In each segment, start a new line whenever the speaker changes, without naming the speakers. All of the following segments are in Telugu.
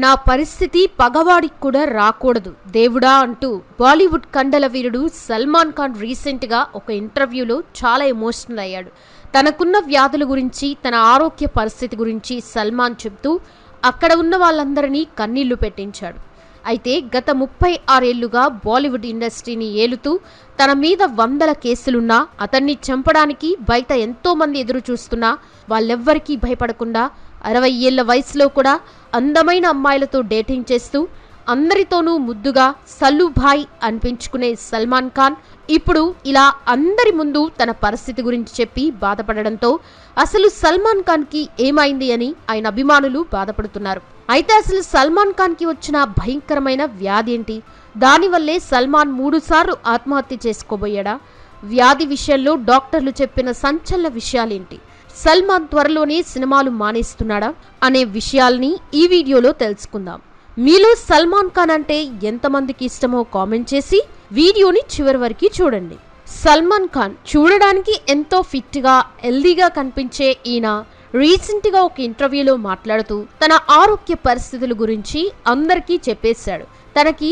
నా పరిస్థితి పగవాడికి కూడా రాకూడదు దేవుడా అంటూ బాలీవుడ్ కండల వీరుడు సల్మాన్ ఖాన్ రీసెంట్ గా ఒక ఇంటర్వ్యూలో చాలా ఎమోషనల్ అయ్యాడు. తనకున్న వ్యాధుల గురించి, తన ఆరోగ్య పరిస్థితి గురించి సల్మాన్ చెప్తూ అక్కడ ఉన్న వాళ్ళందరినీ కన్నీళ్లు పెట్టించాడు. అయితే గత 36 ఏళ్లుగా బాలీవుడ్ ఇండస్ట్రీని ఏలుతూ తన మీద 100 కేసులున్నా, అతన్ని చంపడానికి బయట ఎంతో మంది ఎదురు చూస్తున్నా వాళ్ళెవ్వరికీ భయపడకుండా 60 ఏళ్ల వయసులో కూడా అందమైన అమ్మాయిలతో డేటింగ్ చేస్తూ అందరితోనూ ముద్దుగా సల్లుభాయ్ అనిపించుకునే సల్మాన్ ఖాన్ ఇప్పుడు ఇలా అందరి ముందు తన పరిస్థితి గురించి చెప్పి బాధపడడంతో అసలు సల్మాన్ ఖాన్ కి ఏమైంది అని ఆయన అభిమానులు బాధపడుతున్నారు. అయితే అసలు సల్మాన్ ఖాన్ కి వచ్చిన భయంకరమైన వ్యాధి ఏంటి? దానివల్లే సల్మాన్ 3 సార్లు ఆత్మహత్య చేసుకోబోయాడా? వ్యాధి విషయంలో డాక్టర్లు చెప్పిన సంచలన విషయాలేంటి? సల్మాన్ త్వరలోనే సినిమాలు మానేస్తున్నాడా అనే విషయాల్ని ఈ వీడియోలో తెలుసుకుందాం. మీలో సల్మాన్ ఖాన్ అంటే ఎంతమందికి ఇష్టమో కామెంట్ చేసి వీడియోని చివరి వరకు చూడండి. సల్మాన్ ఖాన్ చూడడానికి ఎంతో ఫిట్ గా, హెల్దీగా కనిపించే ఈయన రీసెంట్ గా ఒక ఇంటర్వ్యూలో మాట్లాడుతూ తన ఆరోగ్య పరిస్థితుల గురించి అందరికీ చెప్పేశాడు. తనకి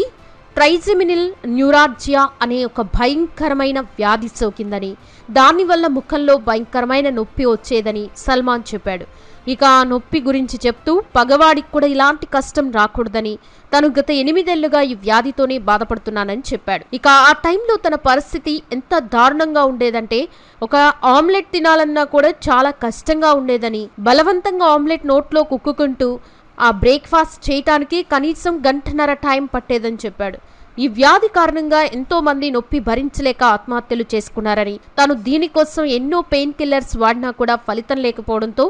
ట్రైజెమినల్ న్యూరాలజియా అనే ఒక భయంకరమైన వ్యాధి సోకిందని, దానివల్ల ముఖంలో భయంకరమైన నొప్పి వచ్చేదని సల్మాన్ చెప్పాడు. ఇక ఆ నొప్పి గురించి చెప్తూ పగవాడికి కూడా ఇలాంటి కష్టం రాకూడదని, తను గత 8 ఏళ్లుగా ఈ వ్యాధితోనే బాధపడుతున్నానని చెప్పాడు. ఇక ఆ టైంలో తన పరిస్థితి ఎంత దారుణంగా ఉండేదంటే ఒక ఆమ్లెట్ తినాలన్నా కూడా చాలా కష్టంగా ఉండేదని, బలవంతంగా ఆమ్లెట్ నోట్లో కుక్కుకుంటూ ఆ బ్రేక్ఫాస్ట్ చేయటానికి కనీసం 1.5 గంటల టైం పట్టేదని చెప్పాడు. ఈ వ్యాధి కారణంగా ఎంతో మంది నొప్పి భరించలేక ఆత్మహత్యలు చేసుకున్నారని, తాను దీనికోసం ఎన్నో పెయిన్ కిల్లర్స్ వాడినా కూడా ఫలితం లేకపోవడంతో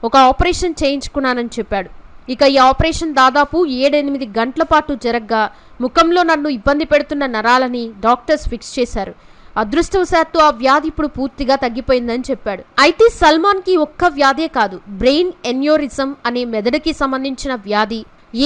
ఒక ఆపరేషన్ చేయించుకున్నానని చెప్పాడు. ఇక ఈ ఆపరేషన్ దాదాపు 7-8 గంటల పాటు జరగ్గా ముఖంలో నన్ను ఇబ్బంది పెడుతున్న నరాలని డాక్టర్స్ ఫిక్స్ చేశారు. అదృష్టవశాత్తు ఆ వ్యాధి ఇప్పుడు పూర్తిగా తగ్గిపోయిందని చెప్పాడు. అయితే సల్మాన్ కి ఒక్క వ్యాధే కాదు, బ్రెయిన్ ఎన్యూరిజం అనే మెదడుకి సంబంధించిన వ్యాధి,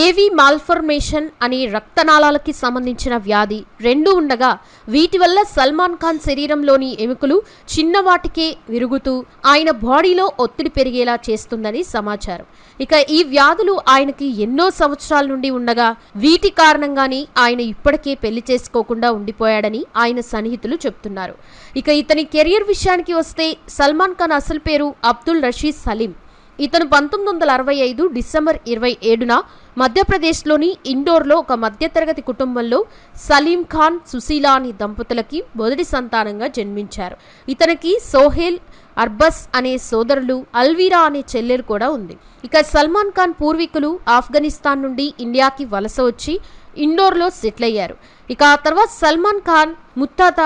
ఏవి మాల్ఫర్మేషన్ అనే రక్తనాళాలకి సంబంధించిన వ్యాధి 2 ఉండగా వీటి వల్ల సల్మాన్ ఖాన్ శరీరంలోని ఎముకలు చిన్నవాటికే విరుగుతూ ఆయన బాడీలో ఒత్తిడి పెరిగేలా చేస్తుందని సమాచారం. ఇక ఈ వ్యాధులు ఆయనకి ఎన్నో సంవత్సరాల నుండి ఉండగా వీటి కారణంగానే ఆయన ఇప్పటికే పెళ్లి చేసుకోకుండా ఉండిపోయాడని ఆయన సన్నిహితులు చెప్తున్నారు. ఇక ఇతని కెరియర్ విషయానికి వస్తే సల్మాన్ ఖాన్ అసలు పేరు అబ్దుల్ రషీద్ సలీం. ఇతను 1965 డిసెంబర్ 27న మధ్యప్రదేశ్లోని ఇండోర్లో ఒక మధ్యతరగతి కుటుంబంలో సలీం ఖాన్, సుశీలా అనే దంపతులకి మొదటి సంతానంగా జన్మించారు. ఇతనికి సోహెల్, అర్బస్ అనే సోదరులు, అల్వీరా అనే చెల్లెలు కూడా ఉంది. ఇక సల్మాన్ ఖాన్ పూర్వీకులు ఆఫ్ఘనిస్తాన్ నుండి ఇండియాకి వలస వచ్చి ఇండోర్లో సెటిల్ అయ్యారు. ఇక ఆ తర్వాత సల్మాన్ ఖాన్ ముత్తాత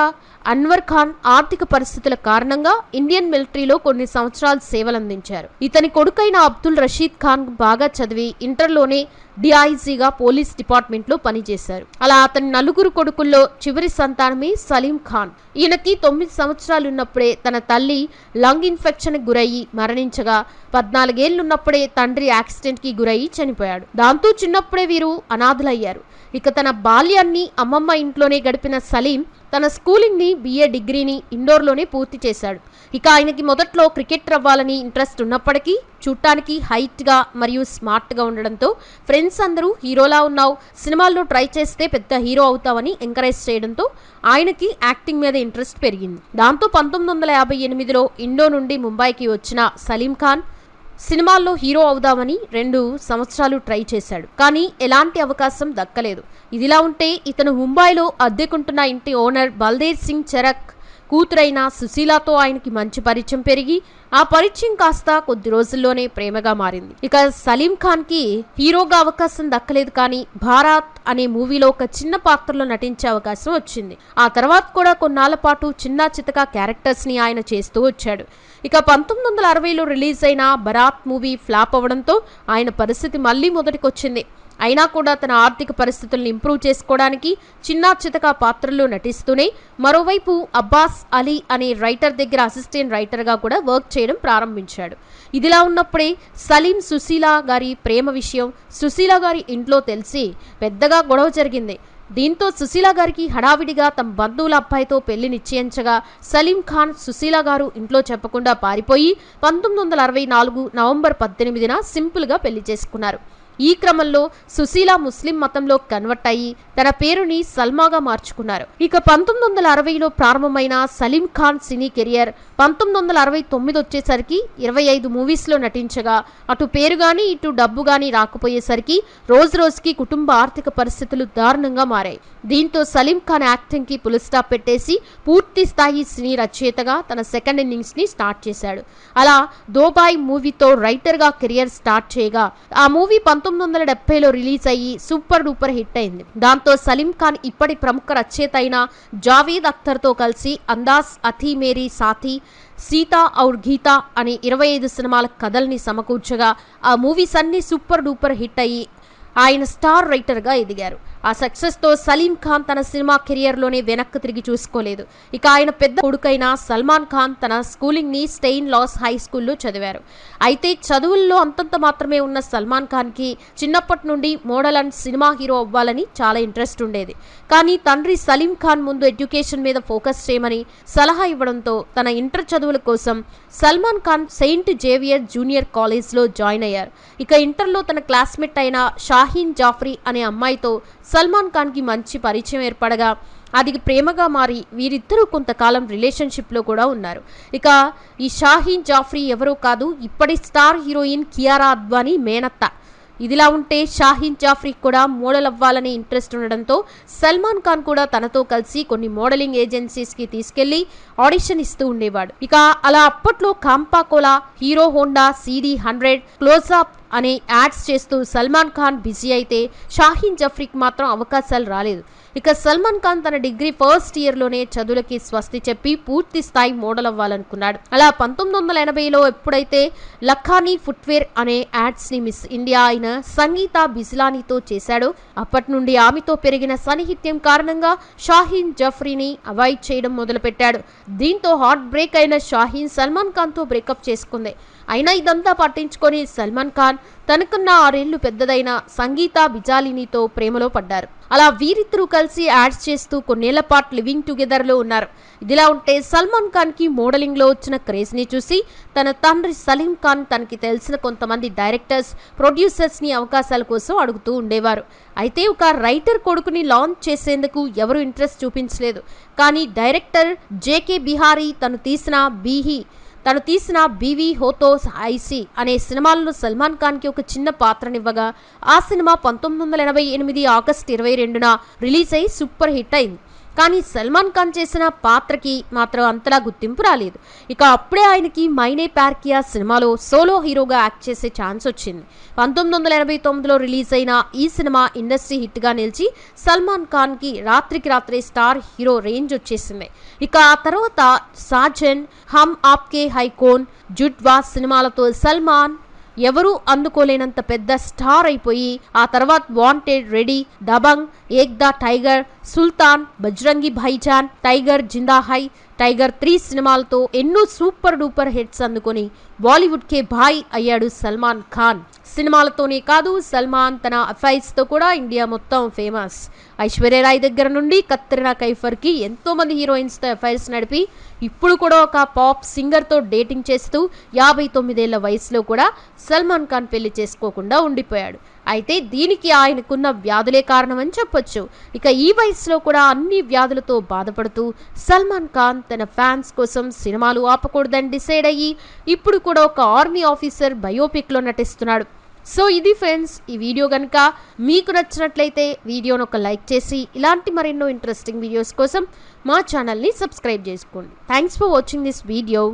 అన్వర్ ఖాన్ ఆర్థిక పరిస్థితుల కారణంగా ఇండియన్ మిలిటరీలో కొన్ని సంవత్సరాలు సేవలందించారు. ఇతని కొడుకైన అబ్దుల్ రషీద్ ఖాన్ బాగా చదివి ఇంటర్లోనే డిఐజీగా పోలీస్ డిపార్ట్మెంట్ లో పనిచేశారు. అలా అతని 4 కొడుకుల్లో చివరి సంతానమే సలీం ఖాన్. ఈయనకి 9 సంవత్సరాలు ఉన్నప్పుడే తన తల్లి లంగ్ ఇన్ఫెక్షన్ కి గురయ్యి మరణించగా 14 ఏళ్లున్నప్పుడే తండ్రి యాక్సిడెంట్ కి గురయ్యి చనిపోయాడు. దాంతో చిన్నప్పుడే వీరు అనాథలయ్యారు. ఇక తన బాల్యాన్ని అమ్మమ్మ ఇంట్లోనే గడిపిన సలీం తన స్కూలింగ్ ని BA డిగ్రీని ఇండోర్లోనే పూర్తి చేశాడు. ఇక ఆయనకి మొదట్లో క్రికెటర్ అవ్వాలని ఇంట్రెస్ట్ ఉన్నప్పటికీ చూడటానికి హైట్ గా మరియు స్మార్ట్ గా ఉండడంతో ఫ్రెండ్స్ అందరూ హీరోలా ఉన్నావు, సినిమాల్లో ట్రై చేస్తే పెద్ద హీరో అవుతావని ఎంకరేజ్ చేయడంతో ఆయనకి యాక్టింగ్ మీద ఇంట్రెస్ట్ పెరిగింది. దాంతో 1958లో ఇండోర్ నుండి ముంబైకి వచ్చిన సలీం ఖాన్ సినిమాల్లో హీరో అవుదామని 2 సంవత్సరాలు ట్రై చేశాడు. కానీ ఎలాంటి అవకాశం దక్కలేదు. ఇదిలా ఉంటే ఇతను ముంబైలో అద్దెకుంటున్న ఇంటి ఓనర్ బల్దేవ్ సింగ్ చరక్ కూతురైన సుశీలాతో ఆయనకి మంచి పరిచయం పెరిగి ఆ పరిచయం కాస్త కొద్ది రోజుల్లోనే ప్రేమగా మారింది. ఇక సలీం ఖాన్ కి హీరోగా అవకాశం దక్కలేదు, కానీ భారత్ అనే మూవీలో ఒక చిన్న పాత్రలో నటించే అవకాశం వచ్చింది. ఆ తర్వాత కూడా కొన్నాళ్ల పాటు చిన్న చితక క్యారెక్టర్స్ ని ఆయన చేస్తూ వచ్చాడు. ఇక 1960లో రిలీజ్ అయిన బరాత్ మూవీ ఫ్లాప్ అవ్వడంతో ఆయన పరిస్థితి మళ్లీ మొదటికొచ్చింది. అయినా కూడా తన ఆర్థిక పరిస్థితులను ఇంప్రూవ్ చేసుకోవడానికి చిన్న చితక పాత్రల్లో నటిస్తూనే మరోవైపు అబ్బాస్ అలీ అనే రైటర్ దగ్గర అసిస్టెంట్ రైటర్గా కూడా వర్క్ చేయడం ప్రారంభించాడు. ఇదిలా ఉన్నప్పుడే సలీం సుశీలా గారి ప్రేమ విషయం సుశీలా గారి ఇంట్లో తెలిసి పెద్దగా గొడవ జరిగింది. దీంతో సుశీలా గారికి హడావిడిగా తమ బంధువుల అబ్బాయితో పెళ్లి నిశ్చయించగా సలీం ఖాన్ సుశీలా గారు ఇంట్లో చెప్పకుండా పారిపోయి 1964 నవంబర్ 18న సింపుల్ గా పెళ్లి చేసుకున్నారు. ఈ క్రమంలో సుశీల ముస్లిం మతంలో కన్వర్ట్ అయ్యి తన పేరుని సల్మాగా మార్చుకున్నారు. ఇక 1960లో ప్రారంభమైన సలీం ఖాన్ సినీ కెరియర్ 1969 వచ్చేసరికి 25 మూవీస్లో నటించగా అటు పేరు గాని ఇటు డబ్బు గాని రాకపోయేసరికి రోజు రోజుకి కుటుంబ ఆర్థిక పరిస్థితులు దారుణంగా మారాయి. దీంతో సలీం ఖాన్ యాక్టింగ్ కి ఫుల్ స్టాప్ పెట్టేసి పూర్తి స్థాయి సినీ రచయితగా తన సెకండ్ ఇన్నింగ్స్ ని స్టార్ట్ చేశాడు. అలా దోబాయ్ మూవీతో రైటర్ గా కెరియర్ స్టార్ట్ చేయగా ఆ మూవీ 1970లో రిలీజ్ అయ్యి సూపర్ డూపర్ హిట్ అయింది. దాంతో సలీం ఖాన్ ఇప్పటి ప్రముఖ రచయిత అయిన జావేద్ అఖ్తర్ తో కలిసి అందాజ్ అథీ మేరీ సాథీ, సీతా ఔర్ గీతా అనే 25 సినిమాల కథల్ని సమకూర్చగా ఆ మూవీస్ అన్ని సూపర్ డూపర్ హిట్ అయ్యి ఆయన స్టార్ రైటర్గా ఎదిగారు. ఆ సక్సెస్తో సలీం ఖాన్ తన సినిమా కెరియర్లోనే వెనక్కి తిరిగి చూసుకోలేదు. ఇక ఆయన పెద్ద కొడుకైన సల్మాన్ ఖాన్ తన స్కూలింగ్ని స్టెయిన్ లాస్ హై స్కూల్లో చదివారు. అయితే చదువుల్లో అంతంత మాత్రమే ఉన్న సల్మాన్ ఖాన్కి చిన్నప్పటి నుండి మోడల్ అండ్ సినిమా హీరో అవ్వాలని చాలా ఇంట్రెస్ట్ ఉండేది. కానీ తండ్రి సలీం ఖాన్ ముందు ఎడ్యుకేషన్ మీద ఫోకస్ చేయమని సలహా ఇవ్వడంతో తన ఇంటర్ చదువుల కోసం Salman Khan saint Xavier junior కాలేజ్లో జాయిన్ అయ్యారు. ఇక ఇంటర్లో తన క్లాస్మేట్ అయిన షాహీన్ జాఫ్రీ అనే అమ్మాయితో సల్మాన్ ఖాన్కి మంచి పరిచయం ఏర్పడగా అది ప్రేమగా మారి వీరిద్దరూ కొంతకాలం రిలేషన్షిప్లో కూడా ఉన్నారు. ఇక ఈ షాహీన్ జాఫ్రీ ఎవరో కాదు, ఇప్పటి స్టార్ హీరోయిన్ కియారా అద్వానీ మేనత్త. ఇదిలా ఉంటే షాహీన్ జాఫ్రీ కూడా మోడల్ అవ్వాలనే ఇంట్రెస్ట్ ఉండడంతో సల్మాన్ ఖాన్ కూడా తనతో కలిసి కొన్ని మోడలింగ్ ఏజెన్సీస్కి తీసుకెళ్లి ఆడిషన్ ఇస్తూ ఉండేవాడు. ఇక అలా అప్పట్లో కాంపాకోలా, హీరో హోండా CD100, క్లోజ్అప్ అనే యాడ్స్ చేస్తూ సల్మాన్ ఖాన్ బిజీ అయితే షాహీన్ జాఫ్రీకి మాత్రం అవకాశాలు రాలేదు. ఇక సల్మాన్ ఖాన్ తన డిగ్రీ ఫస్ట్ ఇయర్లోనే చదువులకి స్వస్తి చెప్పి పూర్తి స్థాయి మోడల్ అవ్వాలనుకున్నాడు. అలా 1980లో ఎప్పుడైతే లఖానీ ఫుట్వేర్ అనే యాడ్స్ని మిస్ ఇండియా అయిన సంగీత బిజిలానీతో చేశాడో అప్పటి నుండి ఆమెతో పెరిగిన సాన్నిహిత్యం కారణంగా షాహీన్ జాఫ్రీని అవాయిడ్ చేయడం మొదలుపెట్టాడు. దీంతో హార్ట్ బ్రేక్ అయిన షాహీన్ సల్మాన్ ఖాన్తో బ్రేకప్ చేసుకుంది. అయినా ఇదంతా పట్టించుకొని సల్మాన్ ఖాన్ తనకన్నా 6 ఏళ్లు పెద్దదైన సంగీత బిజాలినీతో ప్రేమలో పడ్డారు. అలా వీరిద్దరూ కలిసి యాడ్స్ చేస్తూ కొన్నేళ్ల పాటు లివింగ్ టుగెదర్లో ఉన్నారు. ఇదిలా ఉంటే సల్మాన్ ఖాన్కి మోడలింగ్లో వచ్చిన క్రేజ్ని చూసి తన తండ్రి సలీం ఖాన్ తనకి తెలిసిన కొంతమంది డైరెక్టర్స్, ప్రొడ్యూసర్స్ని అవకాశాల కోసం అడుగుతూ ఉండేవారు. అయితే ఒక రైటర్ కొడుకుని లాంచ్ చేసేందుకు ఎవరు ఇంట్రెస్ట్ చూపించలేదు. కానీ డైరెక్టర్ జేకే బిహారీ తను తీసిన బీవీ హోతో ఐసీ అనే సినిమాల్లో సల్మాన్ ఖాన్కి ఒక చిన్న పాత్రనివ్వగా ఆ సినిమా 1988 ఆగస్టు 22న రిలీజ్ అయి సూపర్ హిట్ అయింది. కానీ సల్మాన్ ఖాన్ చేసిన పాత్రకి మాత్రం అంతలా గుర్తింపు రాలేదు. ఇక అప్పుడే ఆయనకి మైనే ప్యార్ కియా సినిమాలో సోలో హీరోగా యాక్ట్ చేసే ఛాన్స్ వచ్చింది. 1989లో రిలీజ్ అయిన ఈ సినిమా ఇండస్ట్రీ హిట్గా నిలిచి సల్మాన్ ఖాన్కి రాత్రికి రాత్రే స్టార్ హీరో రేంజ్ వచ్చేసింది. ఇక ఆ తర్వాత సాజన్, హమ్ ఆప్కే హై కోన్, జుడ్వా సినిమాలతో సల్మాన్ ఎవరూ అందుకోలేనంత పెద్ద స్టార్ అయిపోయి ఆ తర్వాత వాంటెడ్, రెడీ, దబంగ్, ఏక్ ద టైగర్, సుల్తాన్, బజ్రంగి భాయిజాన్, టైగర్ జిందా హై, టైగర్ 3 సినిమాలతో ఎన్నో సూపర్ డూపర్ హిట్స్ అందుకొని బాలీవుడ్కే భాయ్ అయ్యాడు సల్మాన్ ఖాన్. సినిమాలతోనే కాదు, సల్మాన్ తన అఫైర్స్తో కూడా ఇండియా మొత్తం ఫేమస్. ఐశ్వర్యరాయ్ దగ్గర నుండి కత్రినా కైఫర్కి ఎంతోమంది హీరోయిన్స్తో అఫైర్స్ నడిపి ఇప్పుడు కూడా ఒక పాప్ సింగర్తో డేటింగ్ చేస్తూ 59 ఏళ్ల వయసులో కూడా సల్మాన్ ఖాన్ పెళ్లి చేసుకోకుండా ఉండిపోయాడు. అయితే దీనికి ఆయనకున్న వ్యాధులే కారణమని చెప్పొచ్చు. ఇక ఈ వయసులో కూడా అన్ని వ్యాధులతో బాధపడుతూ సల్మాన్ ఖాన్ తన ఫ్యాన్స్ కోసం సినిమాలు ఆపకూడదని డిసైడ్ అయ్యి ఇప్పుడు కూడా ఒక ఆర్మీ ఆఫీసర్ బయోపిక్లో నటిస్తున్నాడు. సో ఇది ఫ్రెండ్స్, ఈ వీడియో కనుక మీకు నచ్చినట్లయితే వీడియోను ఒక లైక్ చేసి ఇలాంటి మరెన్నో ఇంట్రెస్టింగ్ వీడియోస్ కోసం మా ఛానల్ని సబ్స్క్రైబ్ చేసుకోండి. Thanks for watching this video.